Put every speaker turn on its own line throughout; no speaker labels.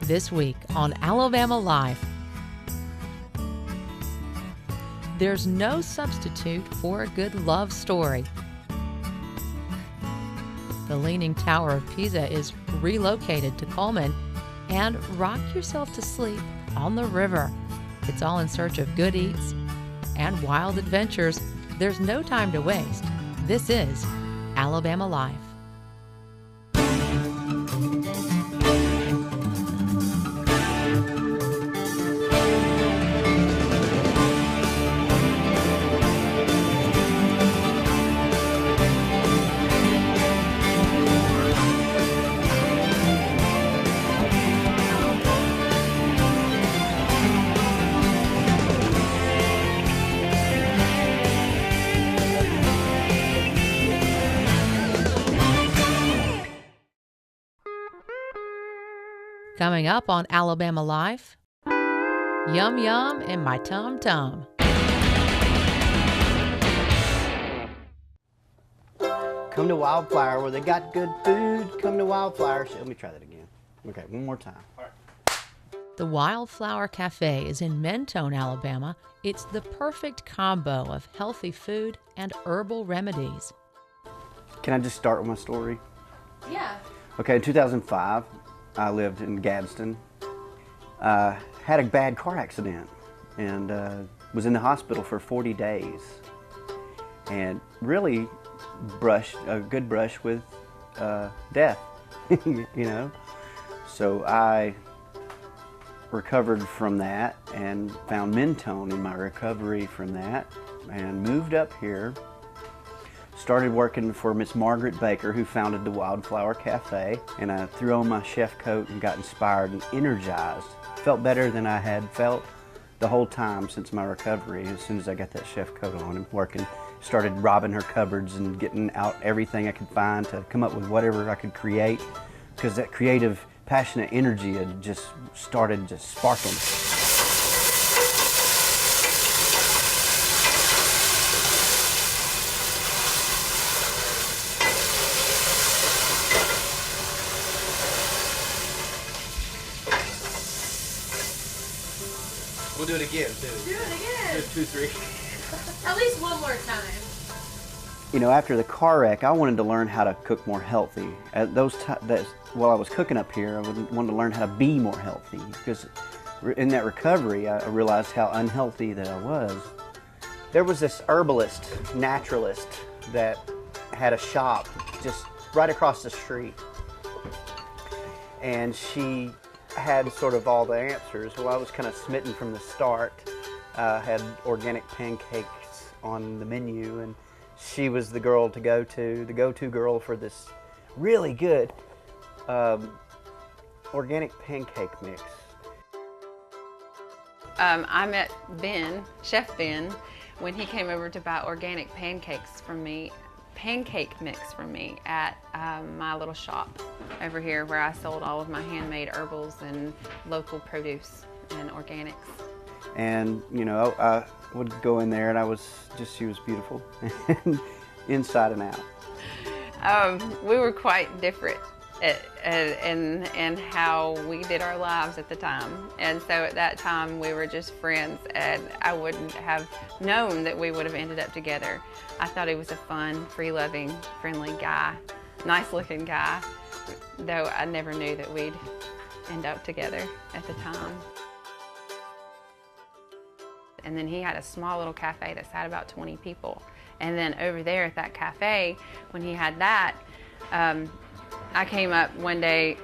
This week on Alabama Life. There's no substitute for a good love story. The Leaning Tower of Pisa is relocated to Coleman, and rock yourself to sleep on the river. It's all in search of good eats and wild adventures. There's no time to waste. This is Alabama Life. Coming up on Alabama Life, Yum Yum in my Tum Tum.
Come to Wildflower where they got good food. Come to Wildflower. Let me try that again. Okay, one more time. All right.
The Wildflower Cafe is in Mentone, Alabama. It's the perfect combo of healthy food and herbal remedies.
Can I just start with my story?
Yeah.
Okay, in 2005, I lived in Gadsden. Had a bad car accident and was in the hospital for 40 days. And really a good brush with death, you know. So I recovered from that and found Mentone in my recovery from that and moved up here. Started working for Miss Margaret Baker, who founded the Wildflower Cafe, and I threw on my chef coat and got inspired and energized. Felt better than I had felt the whole time since my recovery. As soon as I got that chef coat on and working, started robbing her cupboards and getting out everything I could find to come up with whatever I could create, because that creative, passionate energy had just started just sparkling.
We'll do it again, too.
Do it again.
2, 3.
At least one more time.
You know, after the car wreck, I wanted to learn how to cook more healthy. While I was cooking up here, I wanted to learn how to be more healthy, because in that recovery, I realized how unhealthy that I was. There was this herbalist, naturalist, that had a shop just right across the street. And she had sort of all the answers. Well, I was kind of smitten from the start. Had organic pancakes on the menu, and she was the girl to go to, the go-to girl for this really good organic pancake mix.
I met Chef Ben, when he came over to buy organic pancake mix from me at my little shop over here, where I sold all of my handmade herbals and local produce and organics.
And you know, I would go in there and she was beautiful inside and out.
We were quite different in how we did our lives at the time. And so at that time we were just friends, and I wouldn't have known that we would have ended up together. I thought he was a fun, free-loving, friendly guy, nice-looking guy, though I never knew that we'd end up together at the time. And then he had a small little cafe that sat about 20 people. And then over there at that cafe, when he had that, I came up one day,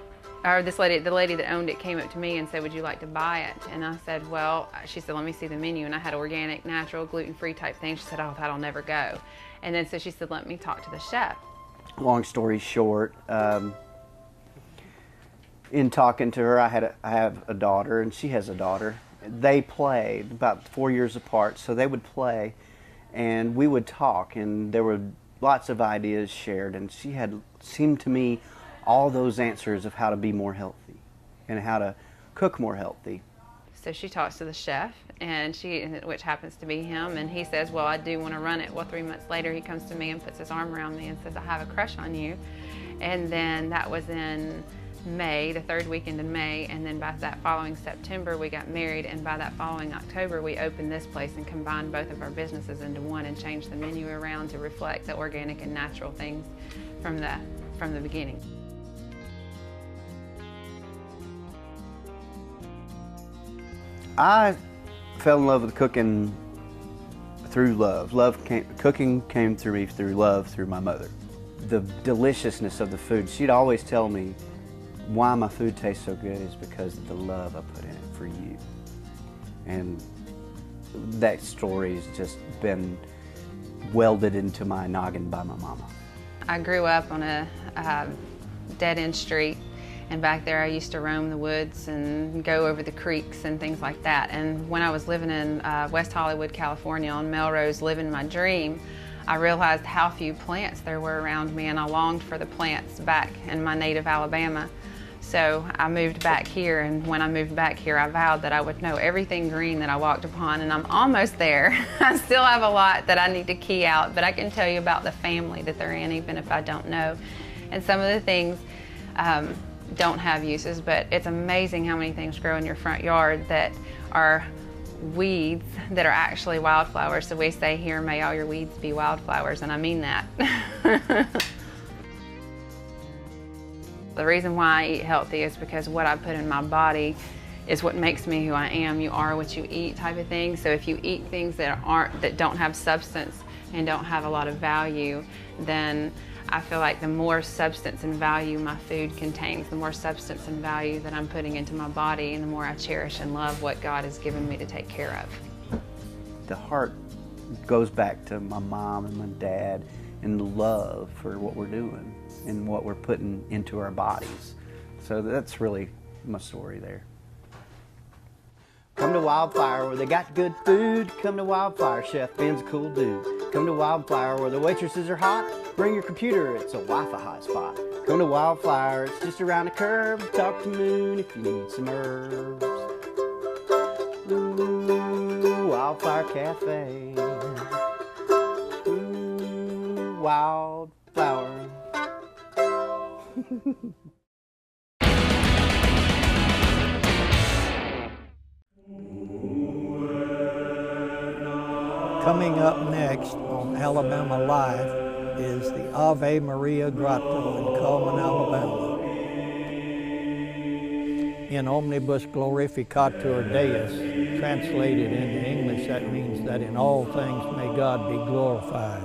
or the lady that owned it came up to me and said, "Would you like to buy it?" And I said, well, she said, "Let me see the menu." And I had organic, natural, gluten-free type thing. She said, "Oh, that'll never go." And then so she said, "Let me talk to the chef."
Long story short, in talking to her, I have a daughter, and she has a daughter. They played about 4 years apart, so they would play, and we would talk, and there were lots of ideas shared, and she had, seemed to me, all those answers of how to be more healthy and how to cook more healthy.
So she talks to the chef, which happens to be him, and he says, "Well, I do want to run it." Well, 3 months later, he comes to me and puts his arm around me and says, "I have a crush on you." And then that was in May, the third weekend in May, and then by that following September we got married, and by that following October we opened this place and combined both of our businesses into one and changed the menu around to reflect the organic and natural things from the beginning.
I fell in love with cooking through love. Cooking came through me through love, through my mother. The deliciousness of the food, she'd always tell me why my food tastes so good is because of the love I put in it for you. And that story has just been welded into my noggin by my mama.
I grew up on a dead-end street, and back there I used to roam the woods and go over the creeks and things like that. And when I was living in West Hollywood, California on Melrose, living my dream, I realized how few plants there were around me, and I longed for the plants back in my native Alabama. So I moved back here, and when I moved back here, I vowed that I would know everything green that I walked upon, and I'm almost there. I still have a lot that I need to key out, but I can tell you about the family that they're in, even if I don't know. And some of the things don't have uses, but it's amazing how many things grow in your front yard that are weeds that are actually wildflowers. So we say here, may all your weeds be wildflowers, and I mean that. The reason why I eat healthy is because what I put in my body is what makes me who I am. You are what you eat type of thing. So if you eat things that don't have substance and don't have a lot of value, then I feel like the more substance and value my food contains, the more substance and value that I'm putting into my body, and the more I cherish and love what God has given me to take care of.
The heart goes back to my mom and my dad and the love for what we're doing and what we're putting into our bodies. So that's really my story there. Come to Wildfire where they got good food. Come to Wildfire, Chef Ben's a cool dude. Come to Wildfire where the waitresses are hot. Bring your computer, it's a Wi-Fi hotspot. Come to Wildfire, it's just around the curve. Talk to Moon if you need some herbs. Ooh, Wildfire Cafe. Ooh, Wildflower.
Coming up next on Alabama Live is the Ave Maria Grotto in Cullman, Alabama. In Omnibus Glorificatur Deus, translated into English, that means that in all things may God be glorified.